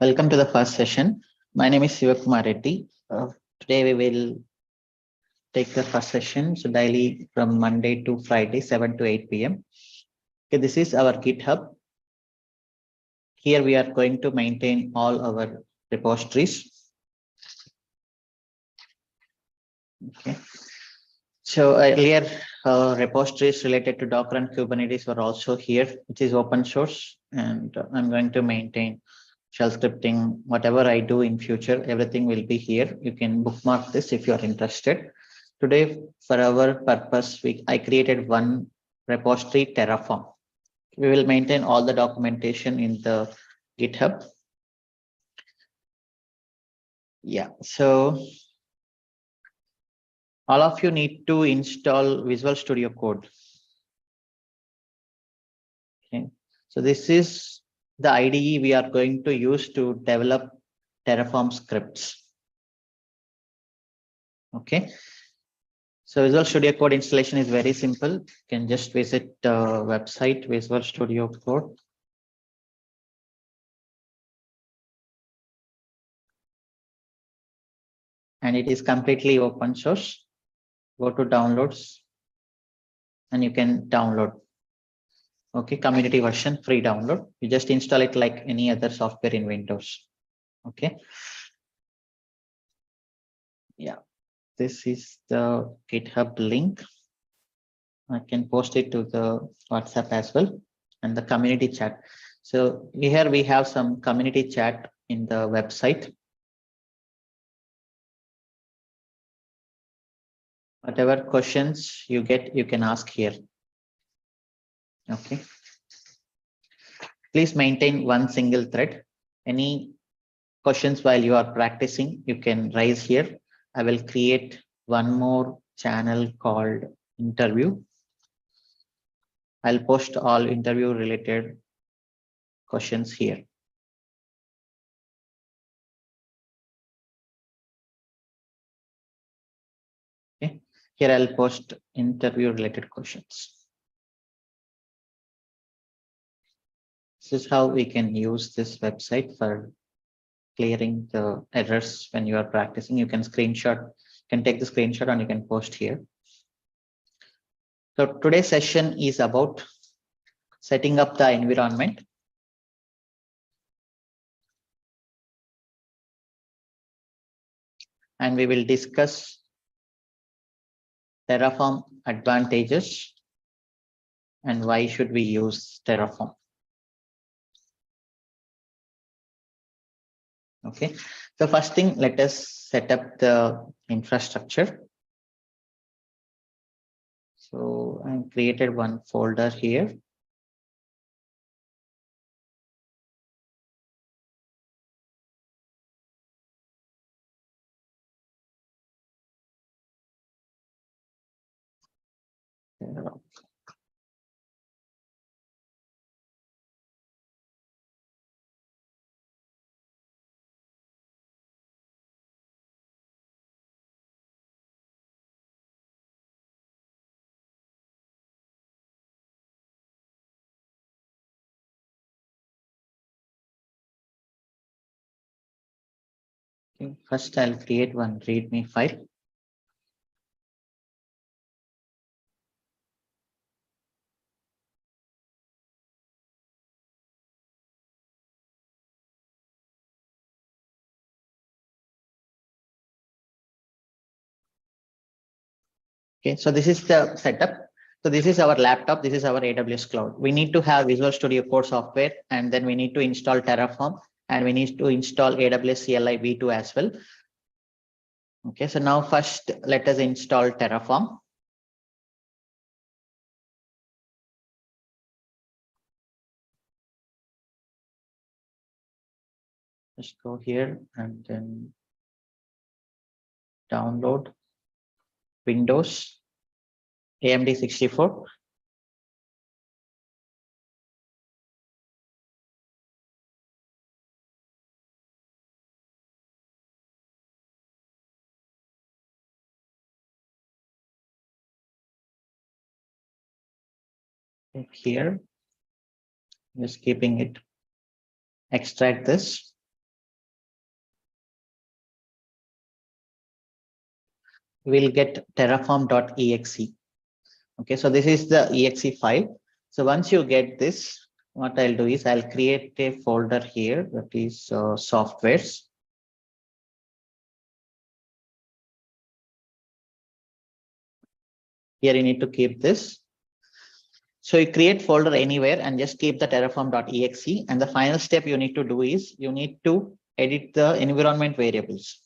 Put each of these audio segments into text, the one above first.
Welcome to the first session. My name is Sivakumar Reddy. Today we will take the first session, so daily from Monday to Friday, 7 to 8 p.m. Okay, this is our GitHub. Here we are going to maintain all our repositories. Okay. So earlier repositories related to Docker and Kubernetes were also here, which is open source, and I'm going to maintain shell scripting, whatever I do in future, everything will be here. You can bookmark this if you are interested. Today, for our purpose, I created one repository, Terraform. We will maintain all the documentation in the GitHub. Yeah, so all of you need to install Visual Studio Code. Okay, so this is the IDE we are going to use to develop Terraform scripts. Okay, so Visual Studio Code installation is very simple. You can just visit the website Visual Studio Code. And it is completely open source. Go to downloads and you can download. Okay, community version, free download. You just install it like any other software in Windows. Okay. Yeah, this is the GitHub link. I can post it to the WhatsApp as well and the community chat. So here we have some community chat in the website. Whatever questions you get, you can ask here. Okay. Please maintain one single thread. Any questions while you are practicing, you can raise here. I will create one more channel called interview. I'll post all interview related questions here. Okay. Here I'll post interview related questions. This is how we can use this website for clearing the errors when you are practicing. You can take the screenshot and you can post here. So today's session is about setting up the environment. And we will discuss Terraform advantages and why should we use Terraform. Okay, so first thing, let us set up the infrastructure. So I created one folder here. Okay, first I'll create one README file. Okay, so this is the setup. So this is our laptop. This is our AWS cloud. We need to have Visual Studio Code software, and then we need to install Terraform, and we need to install AWS CLI v2 as well. Okay, so now first let us install Terraform. Just go here and then download Windows AMD 64. Click here, just keeping it. Extract this. we'll get terraform.exe. Okay, so this is the exe file. So once you get this, what I'll do is I'll create a folder here that is softwares. Here you need to keep this. So you create folder anywhere and just keep the terraform.exe. And the final step you need to do is you need to edit the environment variables.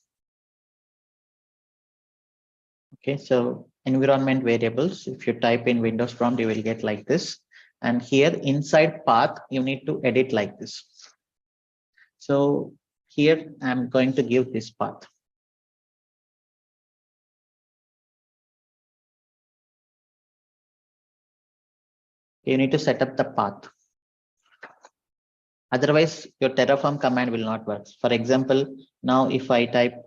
Okay, so environment variables, if you type in Windows prompt, you will get like this. And here inside path, you need to edit like this. So here I'm going to give this path. You need to set up the path. Otherwise, your Terraform command will not work. For example, now if I type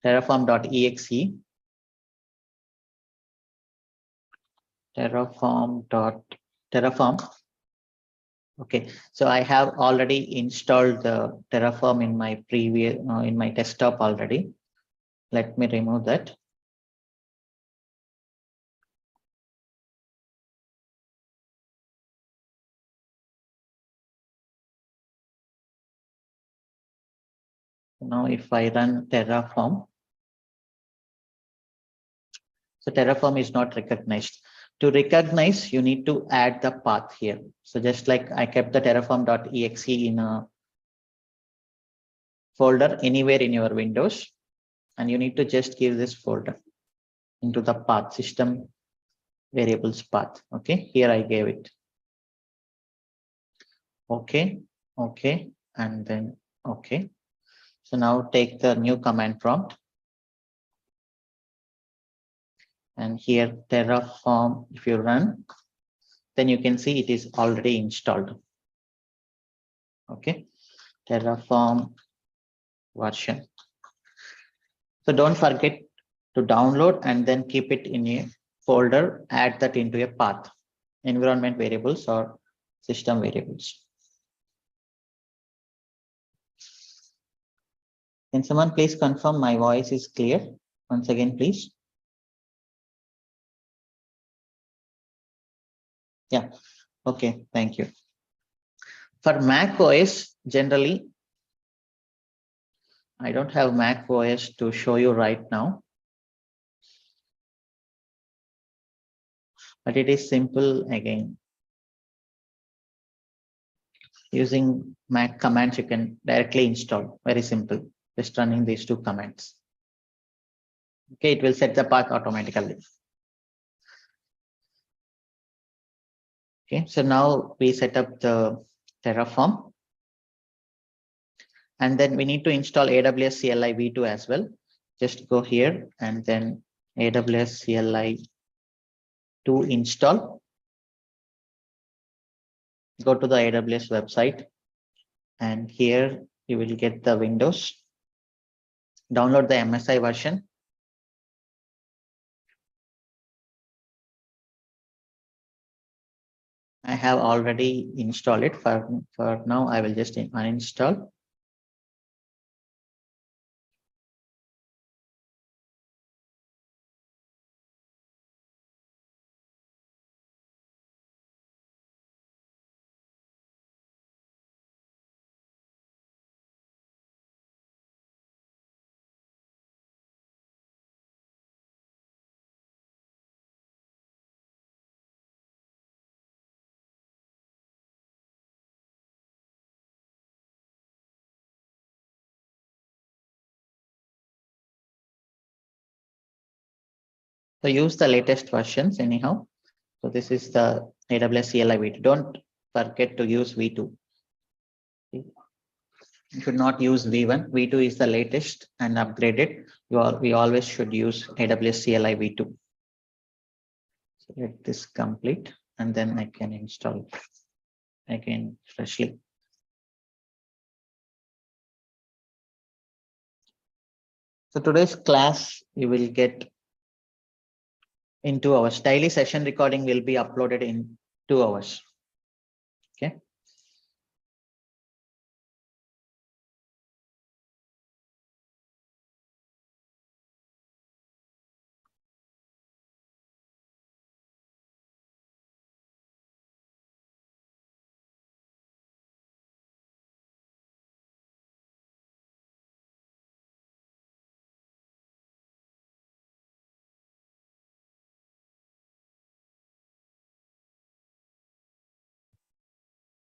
terraform.exe, terraform. Okay, so I have already installed the Terraform in my previous in my desktop already. Let me remove that. Now, if I run Terraform, so Terraform is not recognized. To recognize, you need to add the path here. So just like I kept the terraform.exe in a folder anywhere in your Windows, and you need to just give this folder into the path system variables path. Okay, here I gave it. Okay, okay, and then okay. So now take the new command prompt. And here Terraform, if you run, then you can see it is already installed. Okay, Terraform version. So don't forget to download and then keep it in a folder, add that into a path, environment variables or system variables. Can someone please confirm my voice is clear? Once again, please. Yeah, okay, thank you. For Mac OS, generally, I don't have Mac OS to show you right now, but it is simple again. Using Mac commands, you can directly install, very simple, just running these two commands. Okay, it will set the path automatically. Okay, so now we set up the Terraform. And then we need to install AWS CLI v2 as well. Just go here and then AWS CLI 2 install. Go to the AWS website. And here you will get the Windows. Download the MSI version. I have already installed it. For now, I will just uninstall. So use the latest versions anyhow. So this is the AWS CLI v2. Don't forget to use v2. You should not use v1. v2 is the latest and upgraded. We always should use AWS CLI v2. So let this complete and then I can install again freshly. So today's class, you will get in 2 hours. Daily session recording will be uploaded in 2 hours. Okay.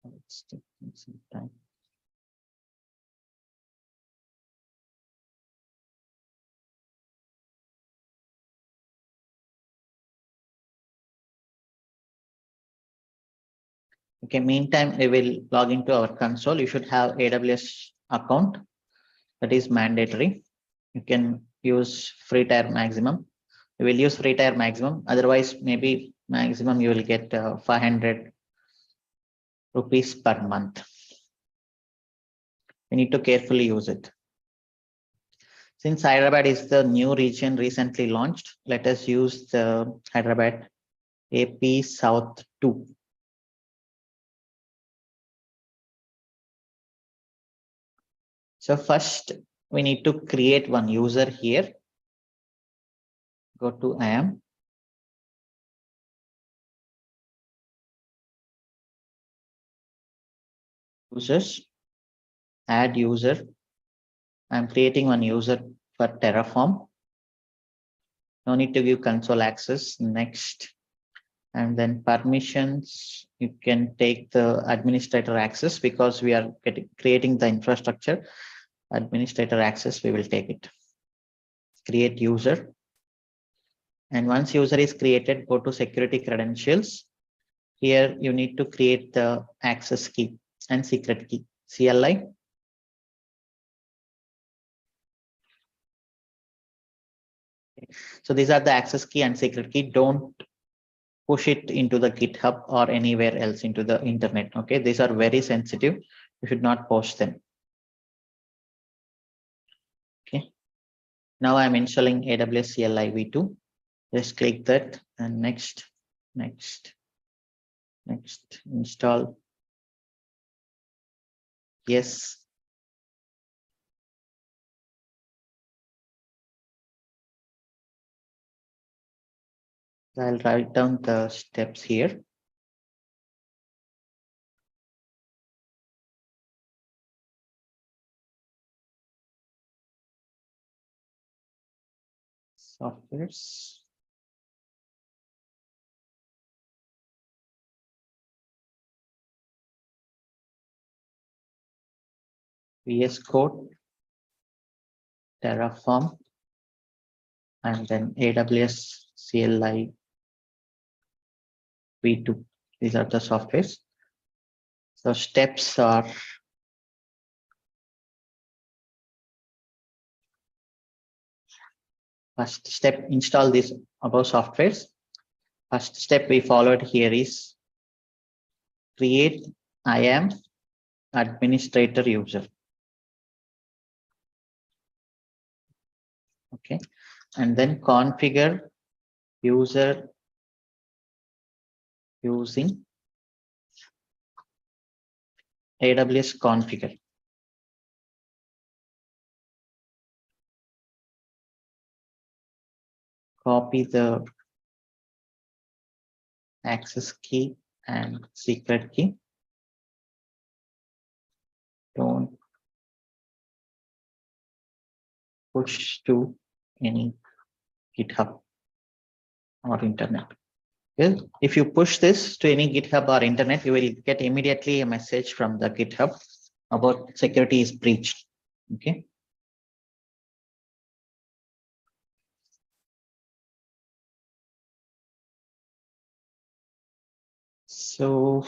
It's taking some time. Okay, meantime, we will log into our console. You should have AWS account. That is mandatory. You can use free tier maximum. You will use free tier maximum. Otherwise, maybe maximum you will get 500 rupees per month. You need to carefully use it. Since Hyderabad is the new region recently launched, let us use the Hyderabad AP South 2. So first we need to create one user here. Go to IAM. Users, add user. I'm creating one user for Terraform. No need to give console access. Next. And then permissions, you can take the administrator access because we are creating the infrastructure. Administrator access, we will take it. Create user. And once user is created, go to security credentials. Here you need to create the access key and secret key, CLI. So these are the access key and secret key. Don't push it into the GitHub or anywhere else into the internet. Okay, these are very sensitive. You should not post them. Okay. Now I'm installing AWS CLI v2. Just click that and next, install. Yes. I'll write down the steps here. Softwares. VS Code, Terraform, and then AWS CLI v2. These are the softwares. So steps are first step, install these above softwares. First step we followed here is create IAM administrator user. Okay, and then configure user using AWS configure. Copy the access key and secret key. Don't push to any GitHub or internet. Okay. If you push this to any GitHub or internet, you will get immediately a message from the GitHub about security is breached. Okay. So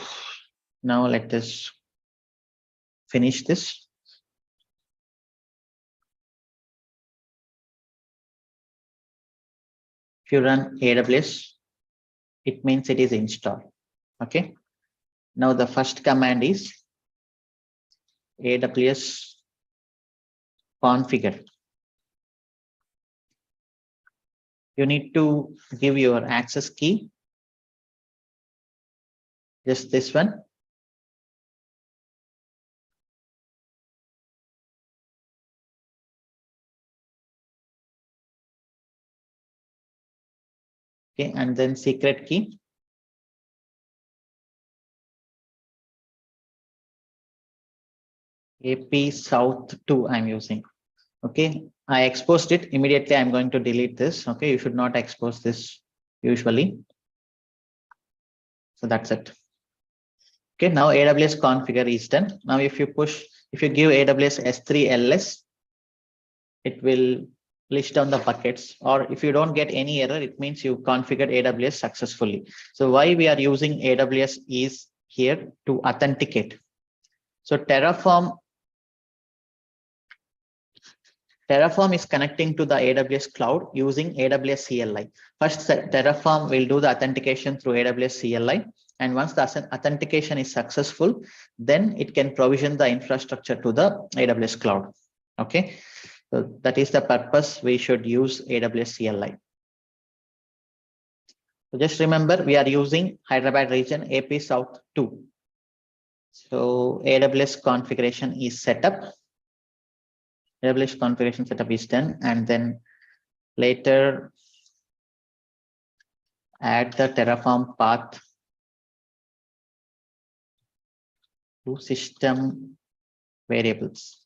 now let us finish this. If you run AWS, it means it is installed. Okay. Now the first command is AWS configure. You need to give your access key. Just this one. Okay, and then secret key. AP South 2 I'm using. Okay, I exposed it immediately. I'm going to delete this. Okay, you should not expose this usually. So that's it. Okay. Okay, now AWS configure is done. Now if you give AWS S3 LS, it will list down the buckets, or if you don't get any error, it means you configured AWS successfully. So why we are using AWS is here to authenticate. So Terraform is connecting to the AWS cloud using AWS CLI. First, Terraform will do the authentication through AWS CLI. And once the authentication is successful, then it can provision the infrastructure to the AWS cloud. Okay, so that is the purpose we should use AWS CLI. So just remember, we are using Hyderabad region AP South 2. So AWS configuration is set up. AWS configuration setup is done, and then later add the Terraform path to system variables.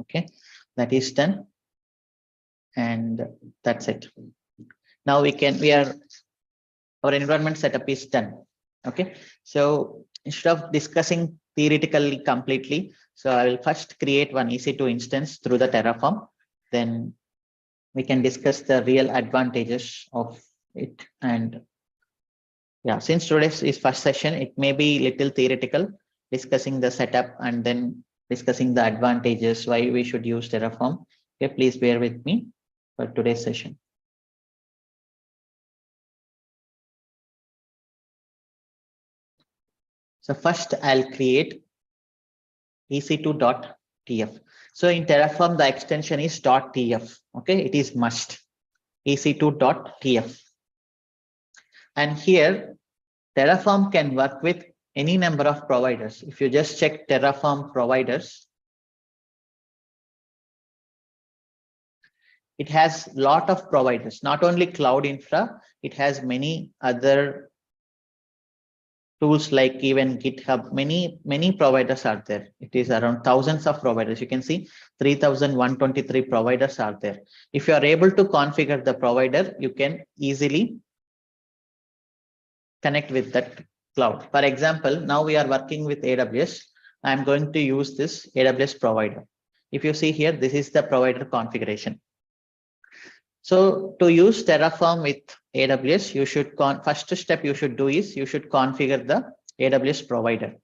Okay, that is done, and that's it. Now our environment setup is done. Okay, so instead of discussing theoretically completely, so I will first create one EC2 instance through the Terraform. Then we can discuss the real advantages of it. And yeah, since today's is first session, it may be little theoretical, discussing the setup and then discussing the advantages, why we should use Terraform. Okay, please bear with me for today's session. So first I'll create ec2.tf. So in Terraform, the extension is .tf. Okay, it is must ec2.tf. And here Terraform can work with any number of providers. If you just check Terraform providers, it has a lot of providers, not only cloud infra, it has many other tools like even GitHub. Many providers are there. It is around thousands of providers. You can see 3,123 providers are there. If you are able to configure the provider, you can easily connect with that cloud. For example, now we are working with AWS. I'm going to use this AWS provider. If you see here, this is the provider configuration. So to use Terraform with AWS, you should first step you should do is you should configure the AWS provider.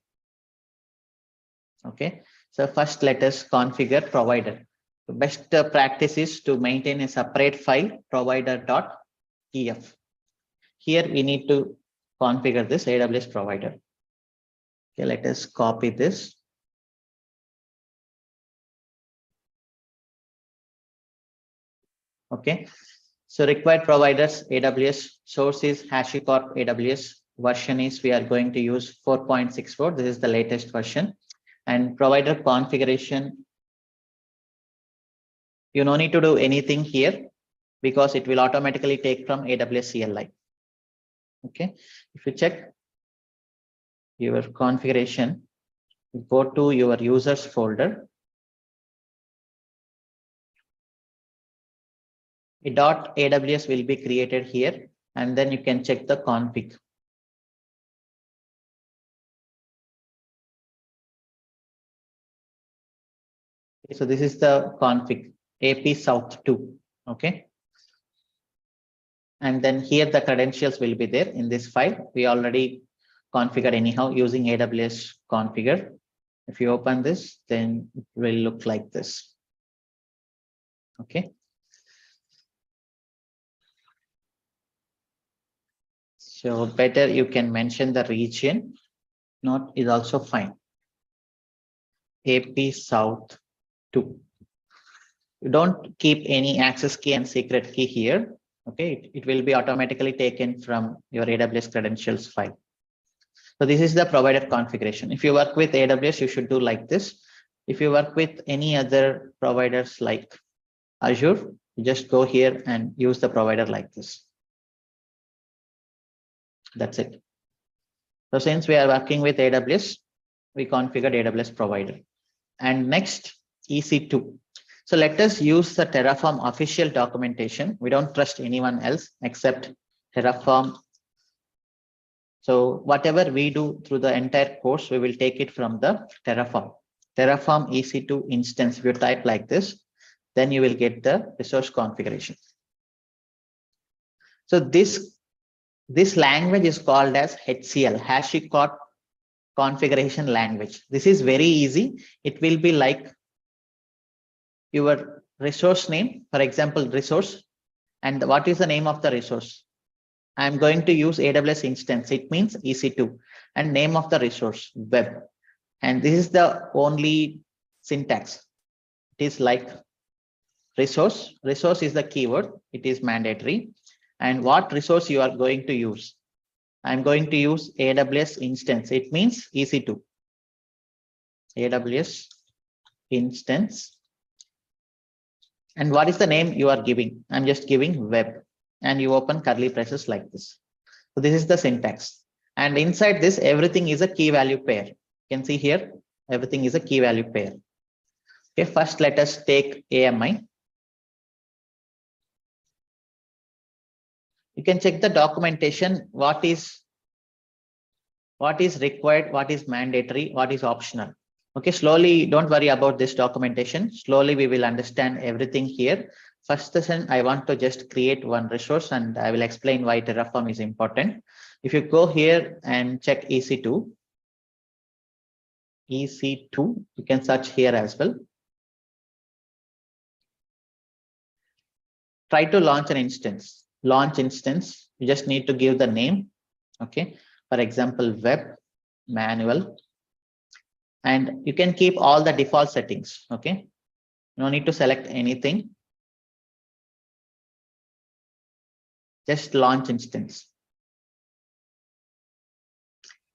Okay, so first let us configure provider. The best practice is to maintain a separate file, provider.tf. Here we need to configure this AWS provider. Okay, let us copy this. Okay, so required providers AWS, source is HashiCorp AWS, version is we are going to use 4.64. This is the latest version. And provider configuration, you no need to do anything here because it will automatically take from AWS CLI. Okay, if you check your configuration, go to your users folder. A .aws will be created here, and then you can check the config. Okay, so this is the config AP South 2. Okay. And then here the credentials will be there in this file. We already configured anyhow using AWS configure. If you open this, then it will look like this. Okay. So better you can mention the region, not is also fine. AP South 2. You don't keep any access key and secret key here. Okay, it will be automatically taken from your AWS credentials file. So this is the provider configuration. If you work with AWS, you should do like this. If you work with any other providers like Azure, you just go here and use the provider like this. That's it. So since we are working with AWS, we configured AWS provider. And next, EC2. So let us use the Terraform official documentation. We don't trust anyone else except Terraform So whatever we do through the entire course, we will take it from the Terraform. Terraform EC2 instance. If you type like this, then you will get the resource configuration. So this language is called as HCL, HashiCorp configuration language. This is very easy. It will be like your resource name, for example, resource, and what is the name of the resource? I'm going to use AWS instance. It means EC2, and name of the resource, web. And this is the only syntax. It is like resource. Resource is the keyword. It is mandatory. And what resource you are going to use? I'm going to use AWS instance. It means EC2. AWS instance. And what is the name you are giving? I'm just giving web, and you open curly braces like this. So this is the syntax. And inside this, everything is a key value pair. You can see here, everything is a key value pair. Okay, first let us take AMI. You can check the documentation, what is required, what is mandatory, what is optional. Okay, slowly, don't worry about this documentation. Slowly, we will understand everything here. First session, I want to just create one resource, and I will explain why Terraform is important. If you go here and check EC2, you can search here as well. Try to launch an instance. Launch instance, you just need to give the name. Okay, for example, web manual. And you can keep all the default settings. Okay, no need to select anything. Just launch instance.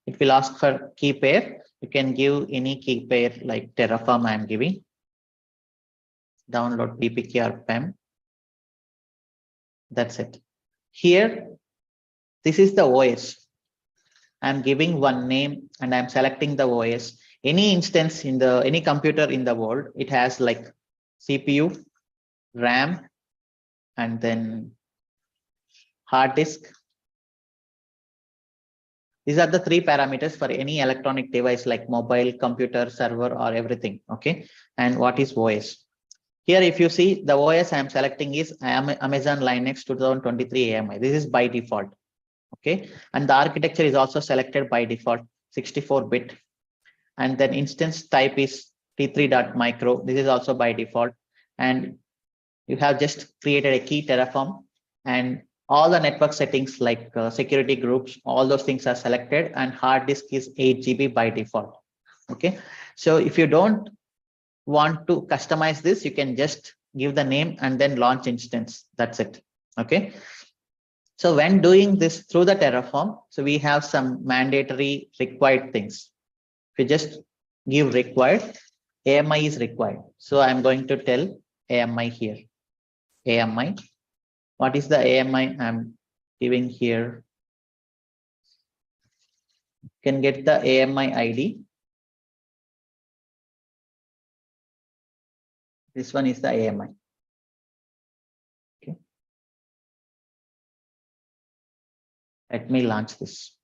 It will ask for key pair. You can give any key pair like Terraform I am giving. Download PPK or PEM. That's it. Here, this is the OS. I'm giving one name and I'm selecting the OS. Any instance in the any computer in the world, it has like CPU, RAM, and then hard disk. These are the three parameters for any electronic device like mobile, computer, server, or everything. Okay. And what is OS? Here, if you see the OS I'm selecting is Amazon Linux 2023 AMI. This is by default. Okay. And the architecture is also selected by default, 64-bit. And then instance type is T3.micro. This is also by default. And you have just created a key Terraform, and all the network settings like security groups, all those things are selected, and hard disk is 8 GB by default. Okay. So if you don't want to customize this, you can just give the name and then launch instance. That's it. Okay. So when doing this through the Terraform, so we have some mandatory required things. If you just give required, AMI is required. So I'm going to tell AMI here. AMI. What is the AMI I'm giving here? You can get the AMI ID. This one is the AMI. Okay. Let me launch this.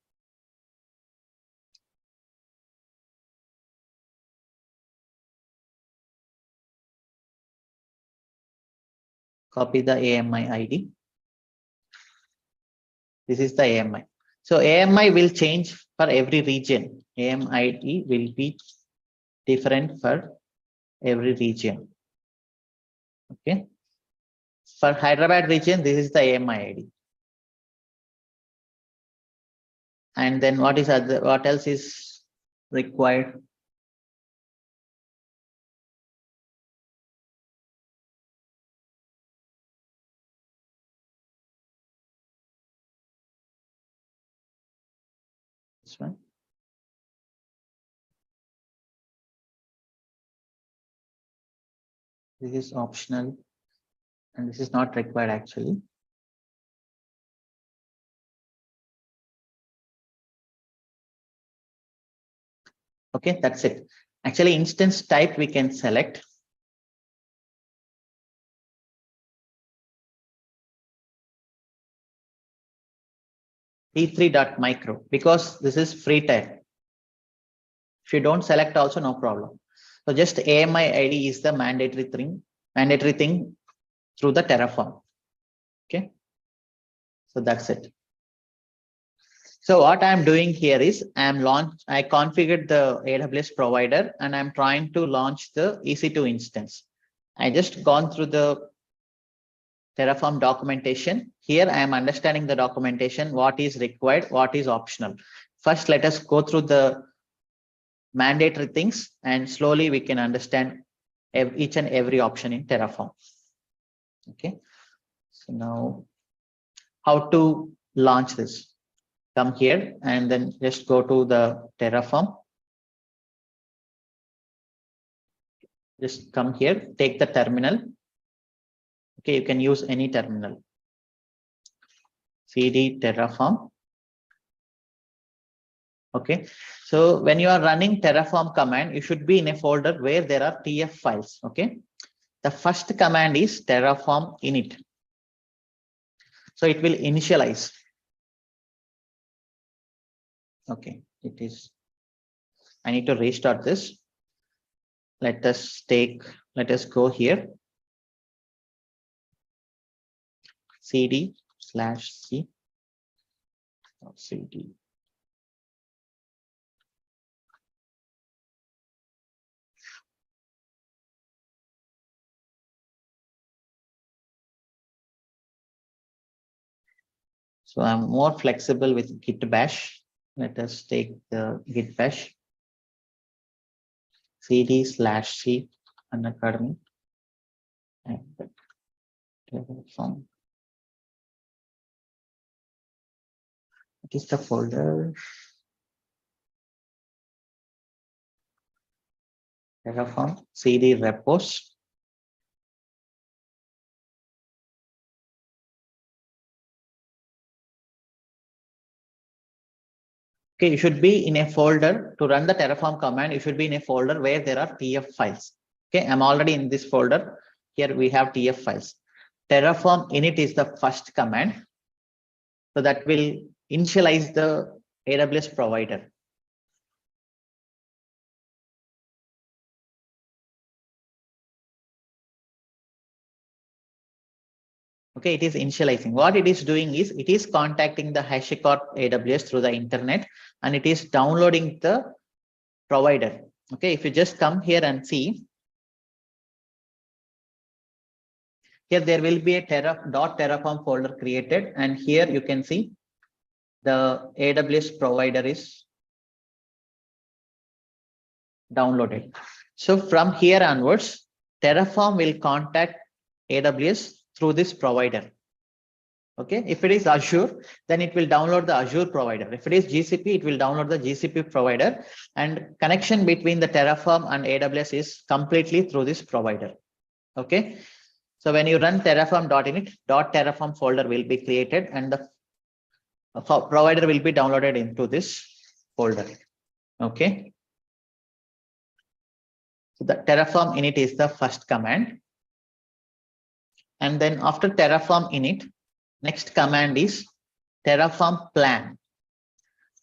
Copy the AMI ID. This is the AMI. So AMI will change for every region. AMI ID will be different for every region. Okay. For Hyderabad region, this is the AMI ID. And then what else is required? This one. This is optional, and this is not required actually. Okay, that's it. Actually, instance type we can select. T3.micro, because this is free tier. If you don't select also, no problem. So just AMI ID is the mandatory thing through the Terraform. Okay. So that's it. So what I'm doing here is I configured the AWS provider and I'm trying to launch the EC2 instance. I just gone through the Terraform documentation. Here I am understanding the documentation, what is required, what is optional. First, let us go through the mandatory things and slowly we can understand each and every option in Terraform. Okay. So now how to launch this? Come here and then just go to the Terraform. Just come here, take the terminal. Okay, you can use any terminal. CD Terraform. Okay, so when you are running Terraform command, you should be in a folder where there are TF files. Okay, the first command is Terraform init. So it will initialize. Okay, it is. I need to restart this. Let us go here. CD/C. CD. So I'm more flexible with git bash. Let us take the git bash. CD/C Unacademy and Terraform. What is the folder? Terraform CD repos. Okay, you should be in a folder to run the Terraform command. You should be in a folder where there are TF files. Okay, I'm already in this folder. Here we have TF files. Terraform init is the first command. So that will initialize the AWS provider. Okay, it is initializing. What it is doing is it is contacting the HashiCorp AWS through the internet and it is downloading the provider. Okay, if you just come here and see, here there will be a .terraform folder created, and here you can see the AWS provider is downloaded. So from here onwards, Terraform will contact AWS through this provider. Okay, if it is Azure, then it will download the Azure provider. If it is GCP, it will download the GCP provider, and connection between the Terraform and AWS is completely through this provider. Okay, so when you run terraform.init, .terraform folder will be created and the provider will be downloaded into this folder. Okay, so the Terraform init is the first command, and then after Terraform init, next command is Terraform plan.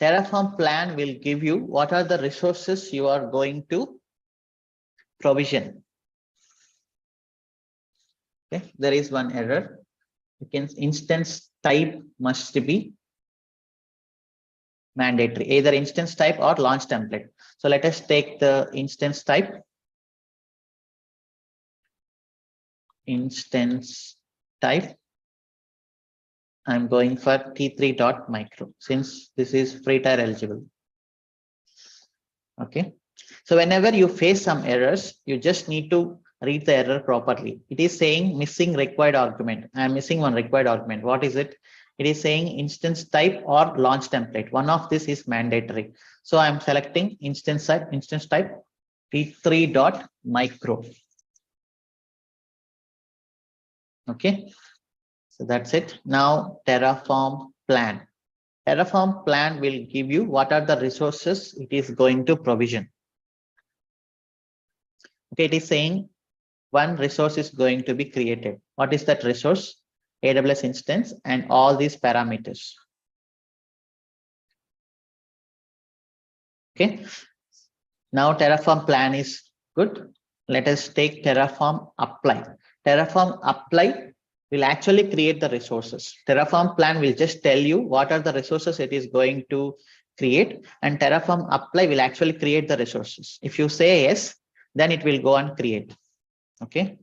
Terraform plan will give you what are the resources you are going to provision. Okay, there is one error. You can instance type must be mandatory, either instance type or launch template. So let us take the instance type. Instance type. I'm going for T3.micro since this is free tier eligible. Okay, so whenever you face some errors, you just need to read the error properly. It is saying missing required argument. I'm missing one required argument. What is it? It is saying instance type or launch template. One of this is mandatory. So I'm selecting instance type T3.micro. Okay, so that's it. Now Terraform plan. Terraform plan will give you what are the resources it is going to provision. Okay, it is saying one resource is going to be created. What is that resource? AWS instance and all these parameters. Okay. Now Terraform plan is good. Let us take Terraform apply. Terraform apply will actually create the resources. Terraform plan will just tell you what are the resources it is going to create, and Terraform apply will actually create the resources. If you say yes, then it will go and create. Okay.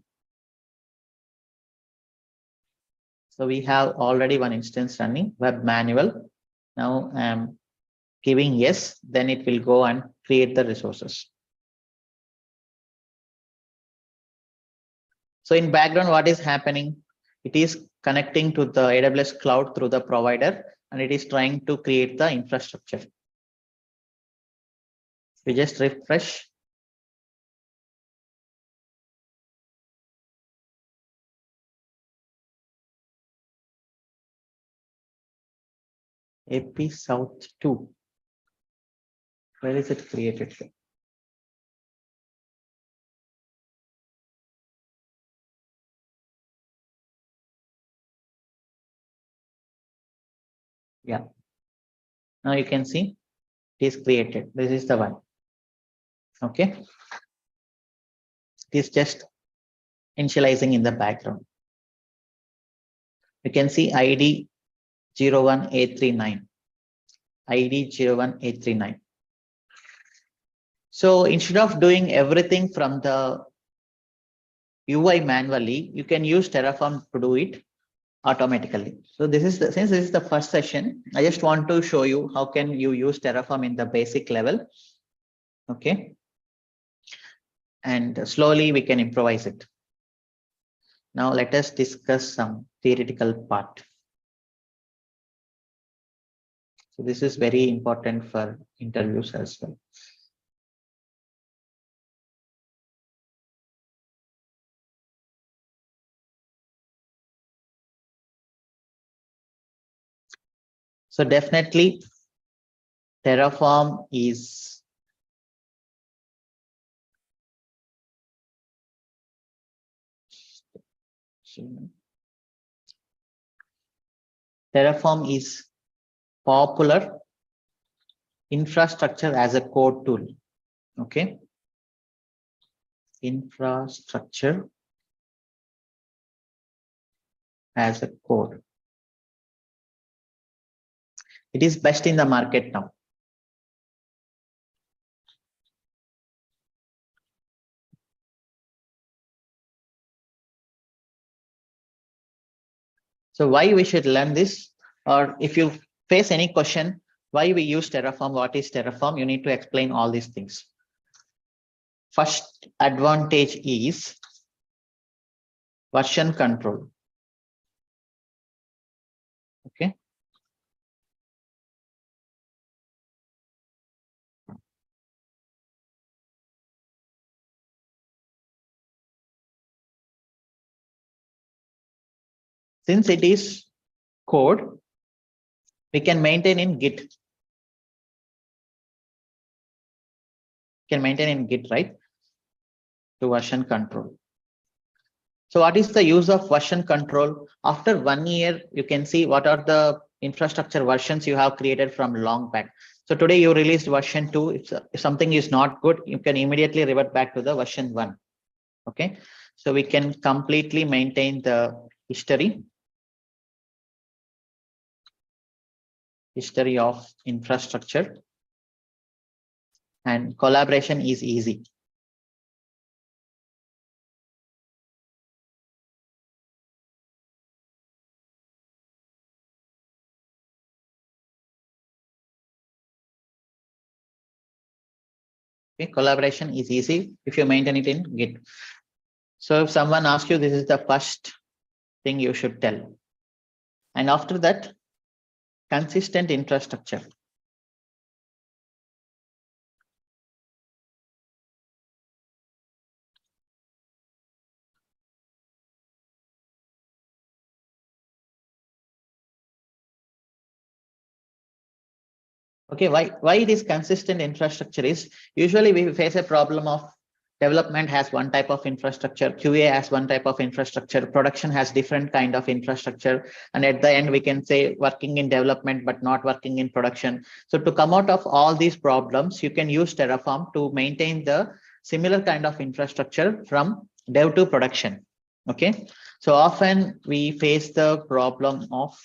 So we have already one instance running, web manual. Now I'm giving yes, then it will go and create the resources. So in background, what is happening? It is connecting to the AWS cloud through the provider, and it is trying to create the infrastructure. We just refresh. AP South 2. Where is it created? Yeah. Now you can see it is created. This is the one. Okay. It is just initializing in the background. You can see ID 01839. ID 01839. So instead of doing everything from the UI manually, you can use Terraform to do it automatically. So this is the, since this is the first session, I just want to show you how can you use Terraform in the basic level. Okay. And slowly we can improvise it. Now let us discuss some theoretical part. So this is very important for interviews as well. So definitely Terraform is popular infrastructure as a code tool. Okay. Infrastructure as a code. It is best in the market now. So why we should learn this, or if you face any question, why we use Terraform, what is Terraform, you need to explain all these things. First advantage is version control. Okay. Since it is code, we can maintain in Git. Can maintain in Git, right? To version control. So what is the use of version control? After 1 year, you can see what are the infrastructure versions you have created from long back. So today you released version 2. If something is not good, you can immediately revert back to the version 1. Okay. So we can completely maintain the history of infrastructure, and collaboration is easy. Okay, collaboration is easy if you maintain it in Git. So if someone asks you, this is the first thing you should tell. And after that, consistent infrastructure. Okay, why it is consistent infrastructure is usually we face a problem of Development has one type of infrastructure, QA has one type of infrastructure, production has different kind of infrastructure. And at the end, we can say working in development, but not working in production. So to come out of all these problems, you can use Terraform to maintain the similar kind of infrastructure from dev to production. Okay. So often we face the problem of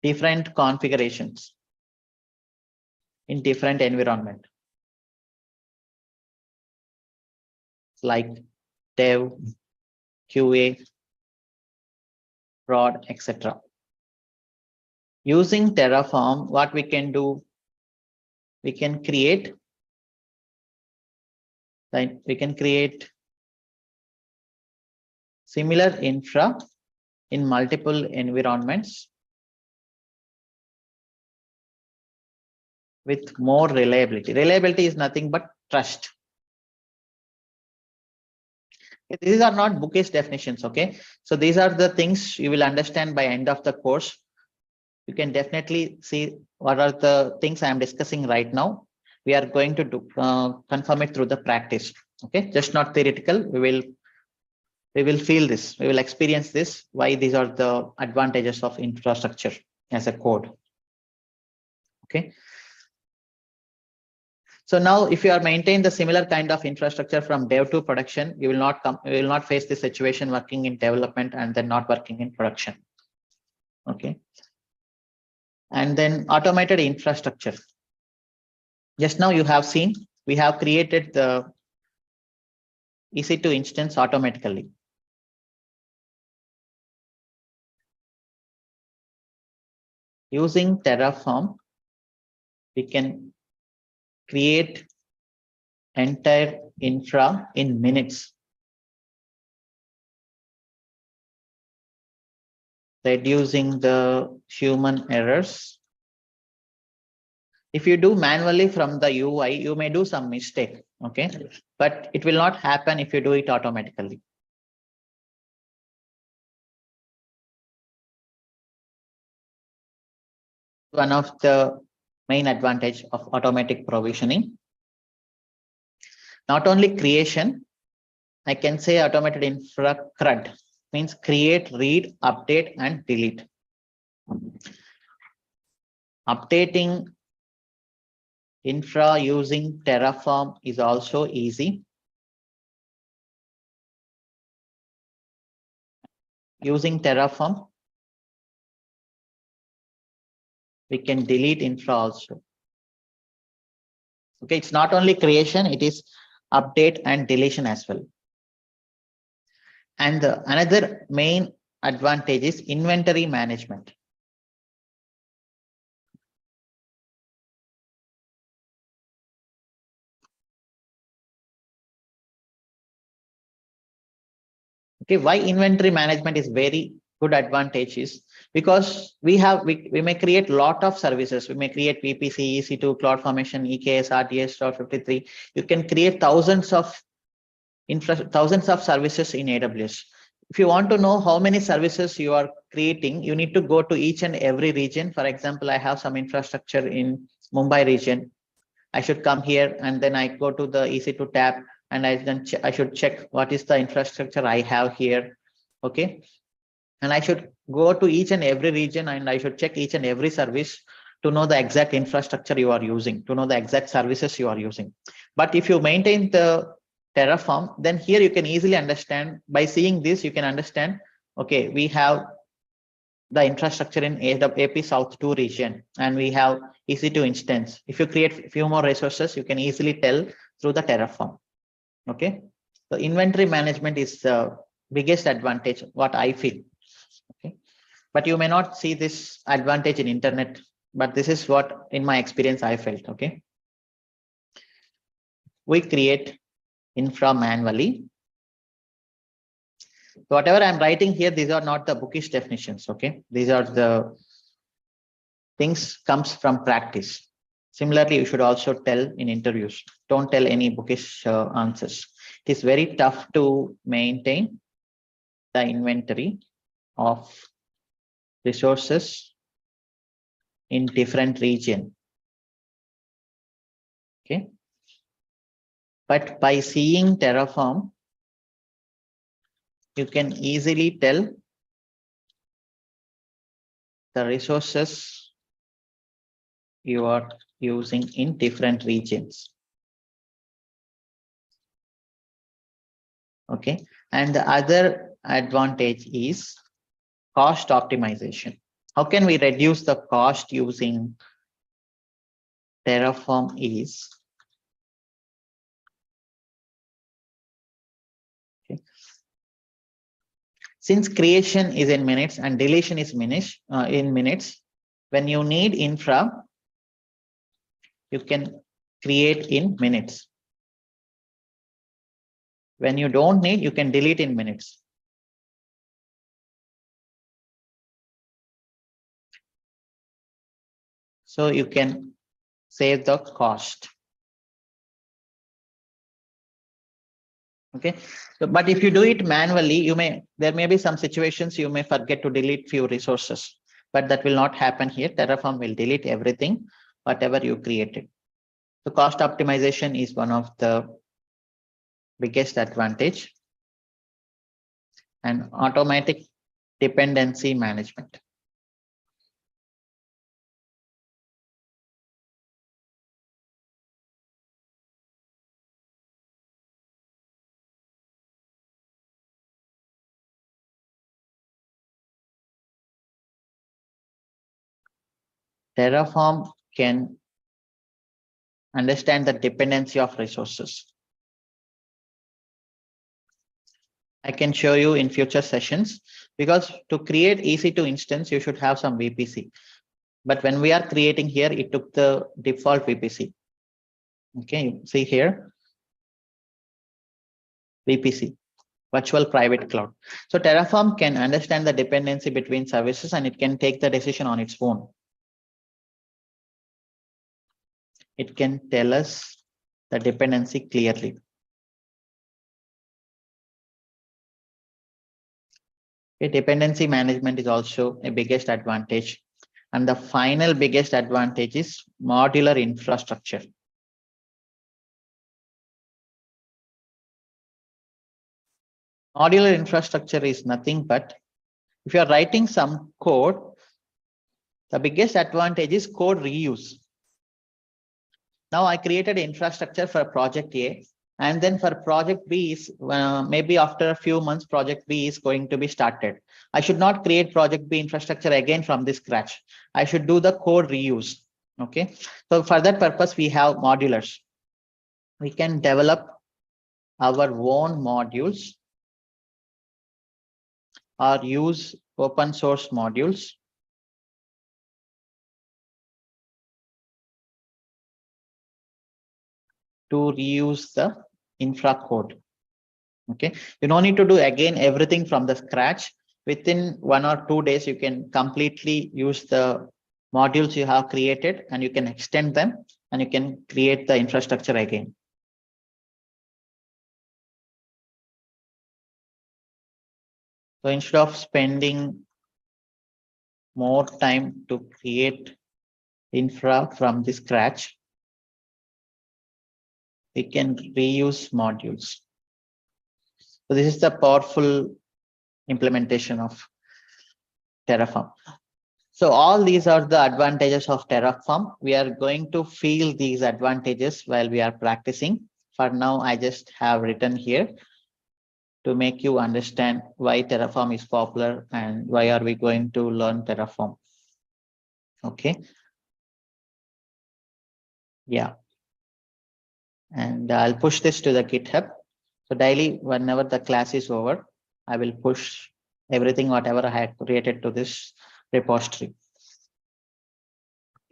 different configurations in different environment, like dev, QA, prod, etc. Using Terraform, what we can do, we can create similar infra in multiple environments with more reliability. Reliability is nothing but trust. These are not bookish definitions, okay? So these are the things you will understand by end of the course. You can definitely see what are the things I am discussing right now. We are going to do confirm it through the practice, okay? Just not theoretical. We will feel this. We will experience this. Why these are the advantages of infrastructure as a code, okay? So now, if you are maintain the similar kind of infrastructure from dev to production, you will not face the situation working in development and then not working in production. Okay. And then automated infrastructure. Just now you have seen, we have created the EC2 instance automatically. Using Terraform, we can create entire infra in minutes, reducing the human errors. If you do manually from the UI, you may do some mistake, okay? But it will not happen if you do it automatically. One of the main advantage of automatic provisioning. Not only creation, I can say automated infra CRUD means create, read, update, and delete. Updating infra using Terraform is also easy. Using Terraform, we can delete infra also. Okay, it's not only creation, it is update and deletion as well. And another main advantage is inventory management. Okay, why inventory management is very good advantage is because we may create lot of services. We may create VPC, EC2, CloudFormation, EKS, RDS, 53. You can create thousands of services in AWS. If you want to know how many services you are creating, you need to go to each and every region. For example, I have some infrastructure in Mumbai region. I should come here and then I go to the EC2 tab and I should check what is the infrastructure I have here. Okay. And I should go to each and every region and I should check each and every service to know the exact infrastructure you are using, to know the exact services you are using. But if you maintain the Terraform, then here you can easily understand by seeing this, you can understand, okay, we have the infrastructure in AP South 2 region and we have EC2 instance. If you create a few more resources, you can easily tell through the Terraform. Okay. So inventory management is the biggest advantage, what I feel. Okay. But you may not see this advantage in internet, but this is what in my experience I felt. Okay. We create infra manually. Whatever I'm writing here, these are not the bookish definitions. Okay. These are the things comes from practice. Similarly, you should also tell in interviews. Don't tell any bookish answers. It is very tough to maintain the inventory of resources in different region. Okay. But by seeing Terraform, you can easily tell the resources you are using in different regions. Okay, and the other advantage is cost optimization. How can we reduce the cost using Terraform is, okay, since creation is in minutes and deletion is in minutes, when you need infra, you can create in minutes. When you don't need, you can delete in minutes. So you can save the cost. Okay, so but if you do it manually, there may be some situations you may forget to delete few resources, but that will not happen here. Terraform will delete everything, whatever you created. So cost optimization is one of the biggest advantage, and automatic dependency management. Terraform can understand the dependency of resources. I can show you in future sessions, because to create EC2 instance, you should have some VPC. But when we are creating here, it took the default VPC. Okay, you see here, VPC, virtual private cloud. So Terraform can understand the dependency between services and it can take the decision on its own. It can tell us the dependency clearly. Dependency management is also a biggest advantage. And the final biggest advantage is modular infrastructure. Modular infrastructure is nothing but, if you are writing some code, the biggest advantage is code reuse. Now I created infrastructure for project A, and then for project B is maybe after a few months, project B is going to be started. I should not create project B infrastructure again from the scratch. I should do the code reuse. Okay, so for that purpose, we have modulars. We can develop our own modules or use open source modules to reuse the infra code. Okay, you don't need to do again everything from the scratch. Within 1 or 2 days, you can completely use the modules you have created and you can extend them and you can create the infrastructure again. So instead of spending more time to create infra from the scratch, we can reuse modules. So this is the powerful implementation of Terraform. So all these are the advantages of Terraform. We are going to feel these advantages while we are practicing. For now, I just have written here to make you understand why Terraform is popular and why are we going to learn Terraform. Okay. Yeah. And I'll push this to the GitHub. So daily, whenever the class is over, I will push everything, whatever I had created to this repository.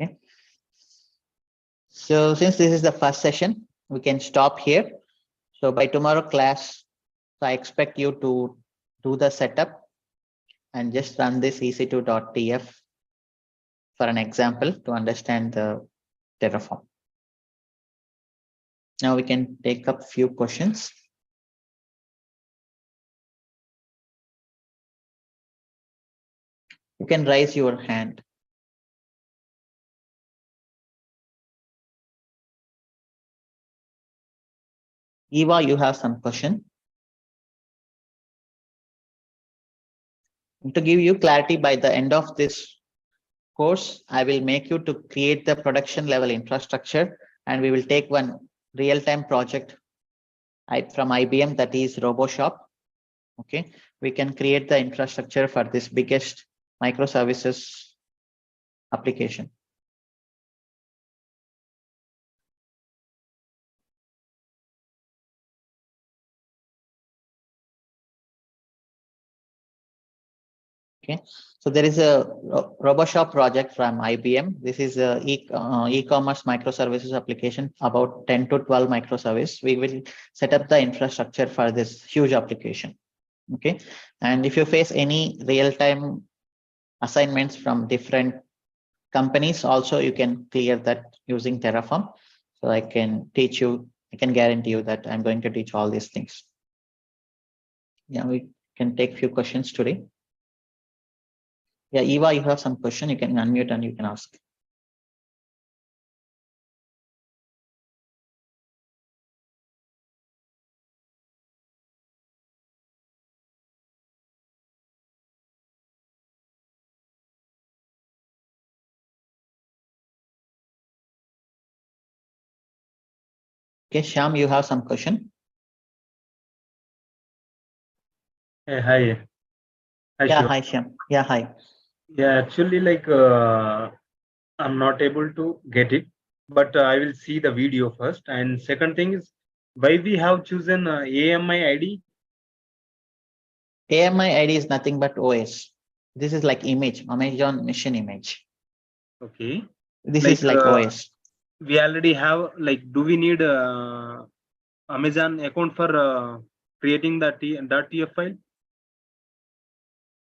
Okay. So since this is the first session, we can stop here. So by tomorrow class, so I expect you to do the setup and just run this ec2.tf for an example to understand the Terraform. Now we can take up few questions. You can raise your hand. Eva, you have some question? To give you clarity, by the end of this course, I will make you to create the production level infrastructure, and we will take one real-time project from IBM, that is RoboShop. Okay, we can create the infrastructure for this biggest microservices application. Okay, so there is a RoboShop project from IBM. This is a e-commerce microservices application, about 10 to 12 microservices. We will set up the infrastructure for this huge application. Okay, and if you face any real-time assignments from different companies, also you can clear that using Terraform. So I can teach you, I can guarantee you that I'm going to teach all these things. Yeah, we can take few questions today. Yeah, Eva, you have some question, you can unmute and you can ask. Okay, Shyam, you have some question? Hey, hi. Hi, Yeah, Shiva. hi, Shyam. Yeah, hi. Yeah, actually, like I'm not able to get it, but I will see the video first. And second thing is, why we have chosen AMI ID? AMI ID is nothing but OS. This is like image, Amazon machine image. Okay. This Like is like OS. we already have, like, do we need Amazon account for creating that .tf file?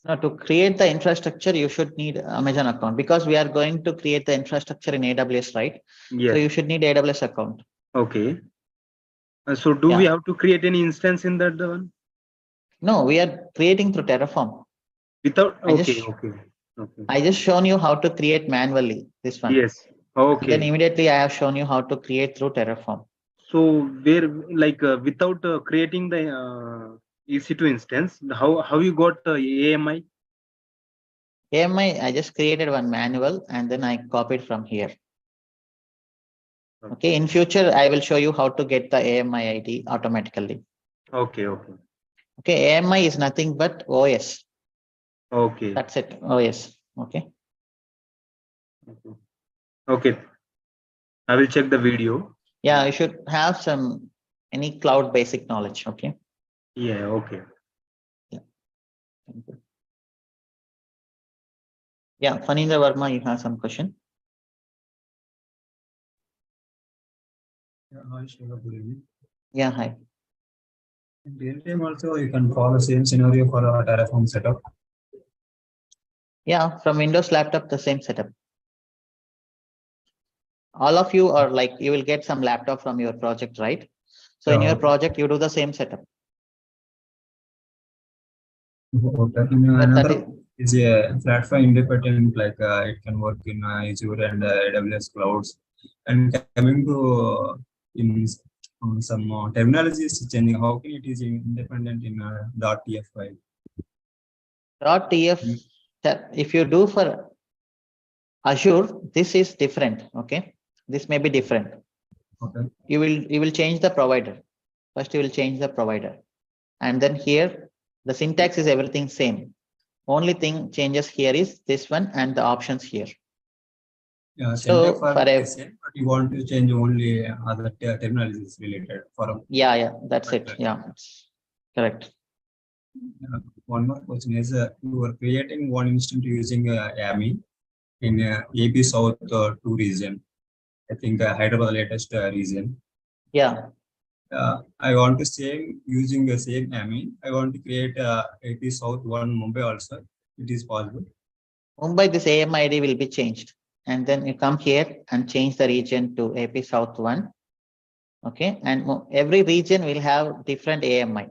Now, to create the infrastructure, you should need Amazon account, because we are going to create the infrastructure in AWS, right? Yes. So you should need AWS account. Okay. So do we have to create any instance in that one? No, we are creating through Terraform. Without, Okay. I just shown you how to create manually this one. Yes. Okay. And then immediately I have shown you how to create through Terraform. So where, like without creating the EC2 instance, how you got AMI? AMI, I just created one manual and then I copied from here. Okay, in future, I will show you how to get the AMI ID automatically. Okay. Okay, AMI is nothing but OS. Okay. That's it, OS. Okay. Okay. I will check the video. Yeah, you should have some any cloud basic knowledge. Okay. Yeah. Okay. Yeah. Thank you. Yeah, Fanindra Verma, you have some question? Yeah, hi, Shiva, good evening. Yeah, hi. In real time also, you can follow the same scenario for a Terraform setup. Yeah, from Windows laptop, the same setup. All of you are like, you will get some laptop from your project, right? So in your project, you do the same setup. Another is a platform independent, like it can work in Azure and AWS clouds. And coming to in some terminologies changing, how can it is independent in .tf file? .tf, if you do for Azure, this is different. Okay, this may be different. Okay. You will change the provider. First, you will change the provider, and then here the syntax is everything same. Only thing changes here is this one and the options here. Yeah, so for same, but you want to change only other terminologies related for. Yeah, that's it. Yeah, correct. One more question is you are creating one instance using AMI in AP South 2 region. I think Hyderabad latest region. Yeah. I want to same using the same AMI. I want to create AP South 1 Mumbai also. It is possible. Mumbai, this AMI ID will be changed. And then you come here and change the region to AP South 1. Okay. And every region will have different AMI.